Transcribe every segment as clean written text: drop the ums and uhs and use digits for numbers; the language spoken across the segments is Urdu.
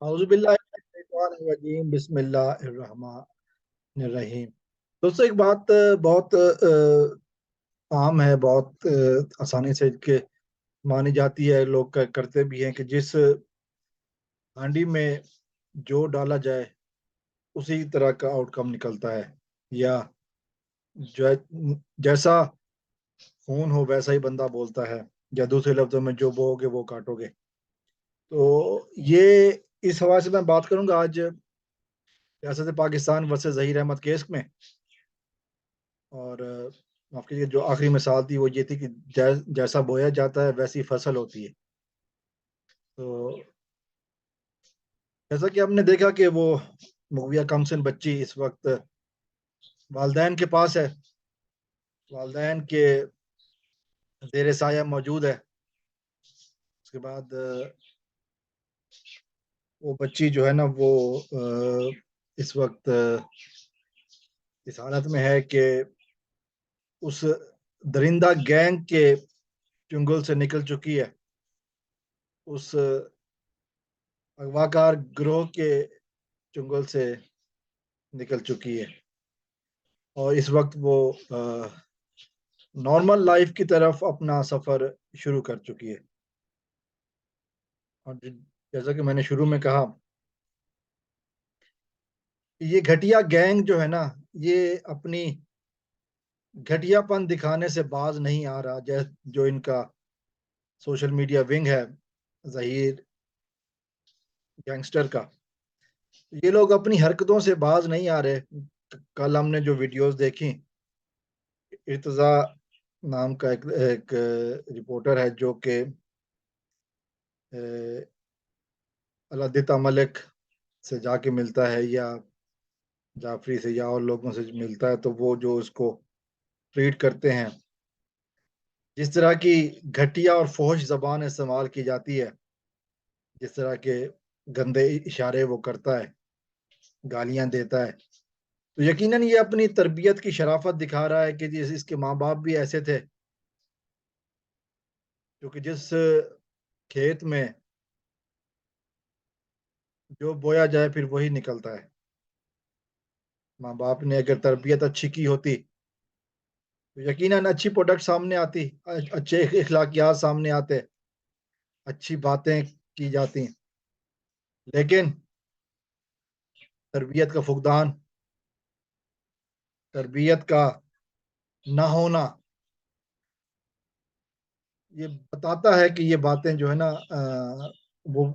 اعوذ باللہ من الشیطان الرجیم، بسم اللہ الرحمن الرحیم۔ دوستوں، ایک بات بہت عام ہے، بہت آسانی سے کہ مانی جاتی ہے، لوگ کرتے بھی ہیں کہ جس ہانڈی میں جو ڈالا جائے اسی طرح کا آؤٹ کم نکلتا ہے، یا جیسا خون ہو ویسا ہی بندہ بولتا ہے، یا دوسرے لفظوں میں جو بو گے وہ کاٹو گے۔ تو یہ اس حوالے سے میں بات کروں گا آج ریاست پاکستان ورسز ظہیر احمد کیس میں۔ اور آپ کی جو آخری مثال تھی وہ یہ تھی کہ جیسا بویا جاتا ہے ویسی فصل ہوتی ہے۔ تو جیسا کہ ہم نے دیکھا کہ وہ مغویہ کمسن بچی اس وقت والدین کے پاس ہے، والدین کے زیر سایہ موجود ہے۔ اس کے بعد وہ بچی جو ہے نا وہ اس وقت اس حالت میں ہے کہ اس درندہ گینگ کے چنگل سے نکل چکی ہے، اس اغواکار گروہ کے چنگل سے نکل چکی ہے، اور اس وقت وہ نارمل لائف کی طرف اپنا سفر شروع کر چکی ہے۔ اور جیسا کہ میں نے شروع میں کہا، یہ گھٹیا گینگ جو ہے نا، یہ اپنی گھٹیا پن دکھانے سے باز نہیں آ رہا، جو ان کا سوشل میڈیا ونگ ہے ظہیر گینگسٹر کا، یہ لوگ اپنی حرکتوں سے باز نہیں آ رہے۔ کل ہم نے جو ویڈیوز دیکھی، ارتضیٰ نام کا ایک رپورٹر ہے جو کہ علادتہ ملک سے جا کے ملتا ہے، یا جعفری سے یا اور لوگوں سے ملتا ہے، تو وہ جو اس کو ٹریٹ کرتے ہیں، جس طرح کی گھٹیا اور فحش زبان استعمال کی جاتی ہے، جس طرح کے گندے اشارے وہ کرتا ہے، گالیاں دیتا ہے، تو یقیناً یہ اپنی تربیت کی شرافت دکھا رہا ہے کہ اس کے ماں باپ بھی ایسے تھے، کیونکہ جس کھیت میں جو بویا جائے پھر وہی نکلتا ہے۔ ماں باپ نے اگر تربیت اچھی کی ہوتی تو یقیناً اچھی پروڈکٹ سامنے آتی، اچھے اخلاقیات سامنے آتے، اچھی باتیں کی جاتی، لیکن تربیت کا فقدان، تربیت کا نہ ہونا، یہ بتاتا ہے کہ یہ باتیں جو ہے نا وہ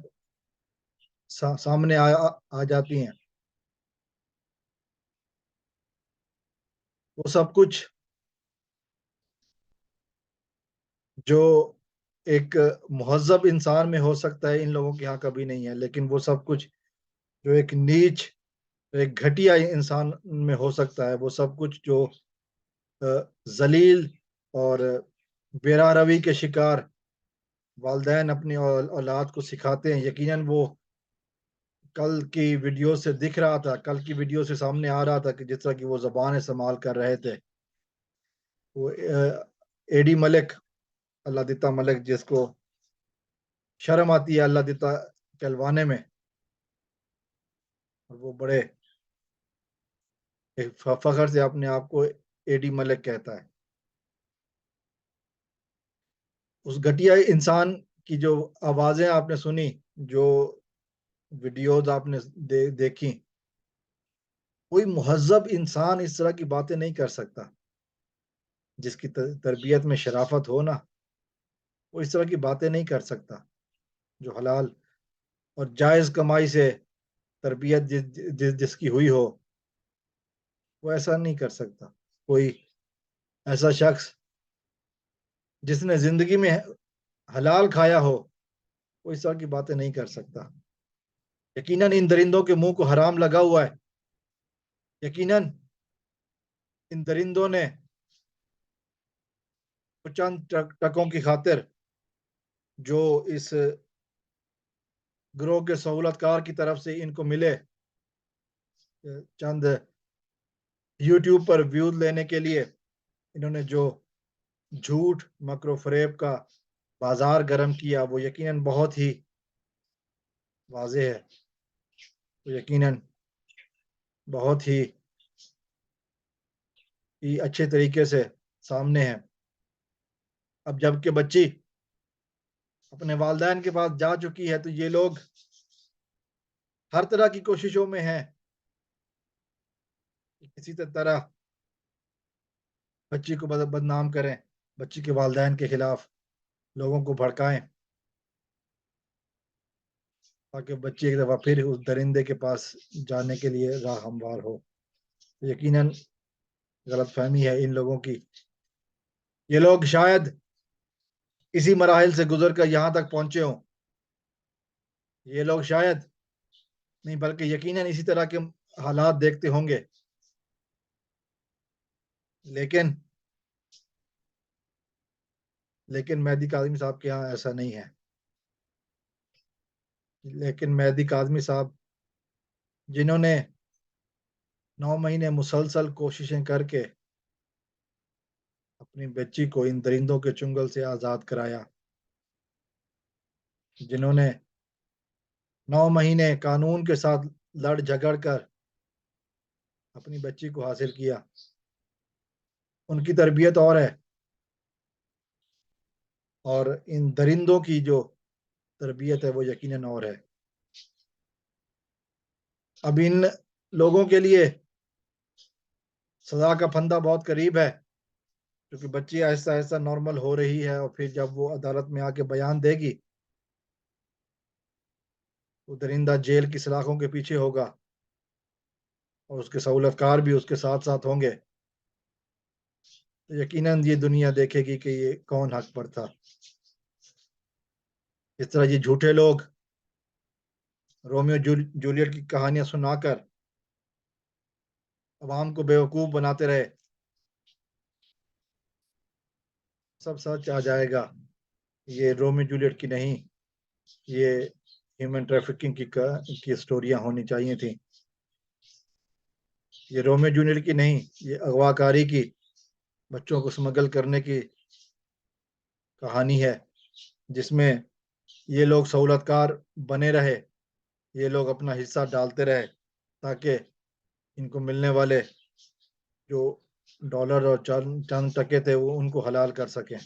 سامنے آ جاتی ہیں۔ وہ سب کچھ جو ایک مہذب انسان میں ہو سکتا ہے ان لوگوں کے ہاں کبھی نہیں ہے، لیکن وہ سب کچھ جو ایک نیچ، ایک گھٹیا انسان میں ہو سکتا ہے، وہ سب کچھ جو ذلیل اور بے روی کے شکار والدین اپنی اولاد کو سکھاتے ہیں، یقیناً وہ کل کی ویڈیو سے دکھ رہا تھا، کل کی ویڈیو سے سامنے آ رہا تھا کہ جس طرح کی وہ زبان استعمال کر رہے تھے۔ وہ اے ڈی ملک، اللہ دیتا ملک، جس کو شرم آتی ہے اللہ دیتا کہلوانے میں، اور وہ بڑے فخر سے اپنے آپ کو اے ڈی ملک کہتا ہے۔ اس گھٹیا انسان کی جو آوازیں آپ نے سنی، جو ویڈیوز آپ نے دیکھی، کوئی مہذب انسان اس طرح کی باتیں نہیں کر سکتا، جس کی تربیت میں شرافت ہو نا، وہ اس طرح کی باتیں نہیں کر سکتا۔ جو حلال اور جائز کمائی سے تربیت جس کی ہوئی ہو، وہ ایسا نہیں کر سکتا۔ کوئی ایسا شخص جس نے زندگی میں حلال کھایا ہو، وہ اس طرح کی باتیں نہیں کر سکتا۔ یقیناً ان درندوں کے منہ کو حرام لگا ہوا ہے، یقیناً ان درندوں نے چند ٹکوں کی خاطر جو اس گروہ کے سہولت کار کی طرف سے ان کو ملے، چند یوٹیوب پر ویوز لینے کے لیے انہوں نے جو جھوٹ، مکر و فریب کا بازار گرم کیا، وہ یقیناً بہت ہی واضح ہے۔ تو یقیناً بہت ہی اچھے طریقے سے سامنے ہے. اب جب کہ بچی اپنے والدین کے پاس جا چکی ہے تو یہ لوگ ہر طرح کی کوششوں میں ہیں کہ کسی طرح بچی کو بدنام کریں، بچی کے والدین کے خلاف لوگوں کو بھڑکائیں تاکہ بچی ایک دفعہ پھر اس درندے کے پاس جانے کے لیے راہ ہموار ہو. یقیناً غلط فہمی ہے ان لوگوں کی. یہ لوگ شاید اسی مراحل سے گزر کر یہاں تک پہنچے ہوں. یہ لوگ شاید نہیں بلکہ یقیناً اسی طرح کے حالات دیکھتے ہوں گے، لیکن مہدی کاظمی صاحب کے یہاں ایسا نہیں ہے. لیکن مہدی کاظمی صاحب جنہوں نے 9 مہینے مسلسل کوششیں کر کے اپنی بچی کو ان درندوں کے چنگل سے آزاد کرایا، جنہوں نے 9 مہینے قانون کے ساتھ لڑ جھگڑ کر اپنی بچی کو حاصل کیا، ان کی تربیت اور ہے، اور ان درندوں کی جو تربیت ہے وہ یقیناً اور ہے. اب ان لوگوں کے لیے سزا کا پھندہ بہت قریب ہے، کیونکہ بچی آہستہ آہستہ نارمل ہو رہی ہے، اور پھر جب وہ عدالت میں آ کے بیان دے گی وہ درندہ جیل کی سلاخوں کے پیچھے ہوگا اور اس کے سہولت کار بھی اس کے ساتھ ساتھ ہوں گے. تو یقیناً یہ دنیا دیکھے گی کہ یہ کون حق پر تھا. اس طرح یہ جھوٹے لوگ رومیو جولیٹ کی کہانیاں سنا کر عوام کو بیوقوف بناتے رہے. سب سچ آ جائے گا. یہ رومیو جولیٹ کی نہیں، یہ ہیومن ٹریفکنگ کی سٹوریاں ہونی چاہیے تھیں. یہ رومیو جولیٹ کی نہیں، یہ اغوا کاری کی، بچوں کو سمگل کرنے کی کہانی ہے، جس میں یہ لوگ سہولت کار بنے رہے، یہ لوگ اپنا حصہ ڈالتے رہے تاکہ ان کو ملنے والے جو ڈالر اور چند ٹکے تھے وہ ان کو حلال کر سکیں.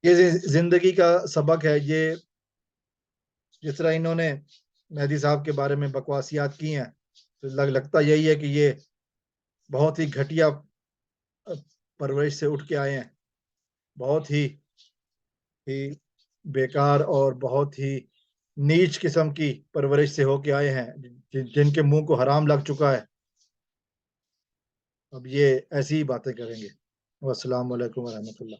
یہ زندگی کا سبق ہے. یہ جس طرح انہوں نے مہدی صاحب کے بارے میں بکواسیات کی ہیں تو لگتا یہی ہے کہ یہ بہت ہی گھٹیا پرورش سے اٹھ کے آئے ہیں، بہت ہی بیکار اور بہت ہی نیچ قسم کی پرورش سے ہو کے آئے ہیں، جن کے منہ کو حرام لگ چکا ہے. اب یہ ایسی ہی باتیں کریں گے. والسلام علیکم ورحمۃ اللہ.